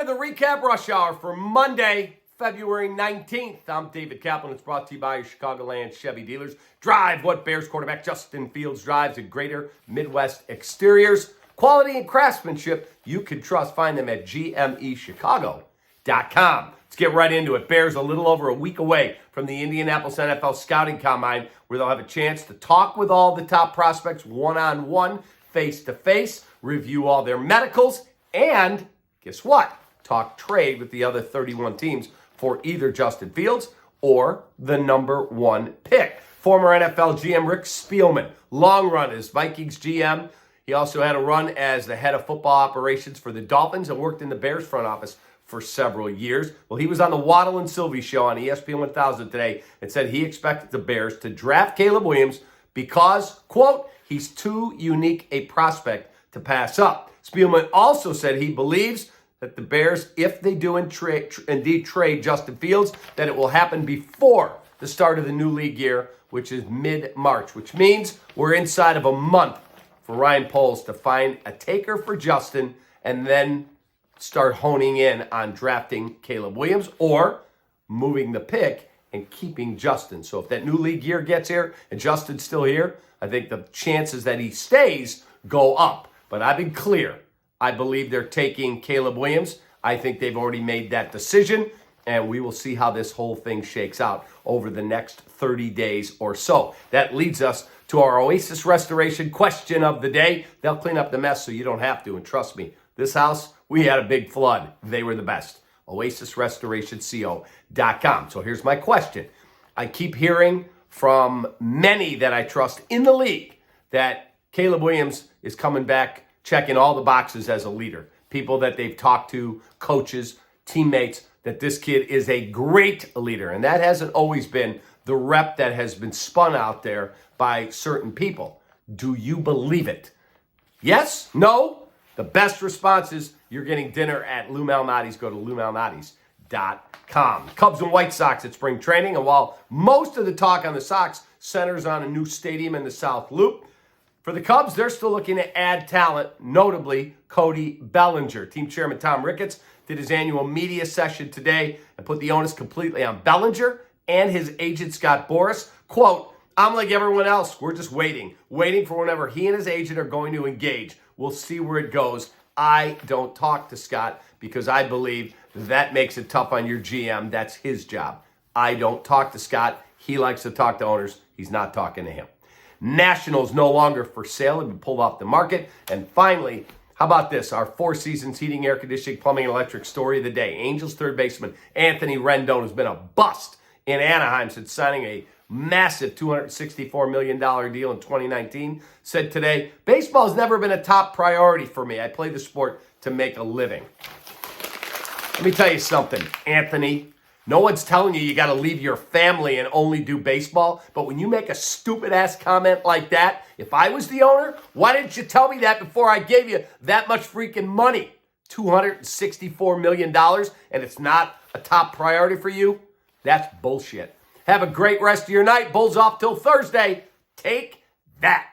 the REKAP Rush Hour for Monday, February 19th. I'm David Kaplan. It's brought to you by your Chicagoland Chevy dealers. Drive what Bears quarterback Justin Fields drives at Greater Midwest Exteriors. Quality and craftsmanship you can trust. Find them at gmechicago.com. Let's get right into it. Bears a little over a week away from the Indianapolis NFL Scouting Combine, where they'll have a chance to talk with all the top prospects one-on-one, face-to-face, review all their medicals, and guess what? Talk trade with the other 31 teams for either Justin Fields or the number one pick. Former NFL GM Rick Spielman, long run as Vikings GM. He also had a run as the head of football operations for the Dolphins and worked in the Bears front office for several years. Well, he was on the Waddle and Sylvie show on ESPN 1000 today and said he expected the Bears to draft Caleb Williams because, quote, he's too unique a prospect to pass up. Spielman also said he believes that the Bears, if they do indeed trade Justin Fields, that it will happen before the start of the new league year, which is mid-March, which means we're inside of a month for Ryan Poles to find a taker for Justin and then start honing in on drafting Caleb Williams or moving the pick and keeping Justin. So if that new league year gets here and Justin's still here, I think the chances that he stays go up. But I've been clear. I believe they're taking Caleb Williams. I think they've already made that decision, and we will see how this whole thing shakes out over the next 30 days or so. That leads us to our Oasis Restoration question of the day. They'll clean up the mess so you don't have to, and trust me, this house, we had a big flood. They were the best. OasisRestorationCO.com. So here's my question. I keep hearing from many that I trust in the league that Caleb Williams is coming back, checking all the boxes as a leader. People that they've talked to, coaches, teammates, that this kid is a great leader. And that hasn't always been the rep that has been spun out there by certain people. Do you believe it? Yes? No? The best response is you're getting dinner at Lou Malnati's. Go to LouMalnati's.com. Cubs and White Sox at spring training. And while most of the talk on the Sox centers on a new stadium in the South Loop, for the Cubs, they're still looking to add talent, notably Cody Bellinger. Team chairman Tom Ricketts did his annual media session today and put the onus completely on Bellinger and his agent Scott Boras. Quote, I'm like everyone else. We're just waiting for whenever he and his agent are going to engage. We'll see where it goes. I don't talk to Scott because I believe that makes it tough on your GM. That's his job. I don't talk to Scott. He likes to talk to owners. He's not talking to him. Nationals no longer for sale, have been pulled off the market. And finally, how about this? Our Four Seasons heating, air conditioning, plumbing, and electric story of the day. Angels third baseman Anthony Rendon has been a bust in Anaheim since signing a massive $264 million deal in 2019. Said today, baseball has never been a top priority for me. I play the sport to make a living. Let me tell you something, Anthony. No one's telling you got to leave your family and only do baseball. But when you make a stupid-ass comment like that, if I was the owner, why didn't you tell me that before I gave you that much freaking money? $264 million, and it's not a top priority for you? That's bullshit. Have a great rest of your night. Bulls off till Thursday. Take that.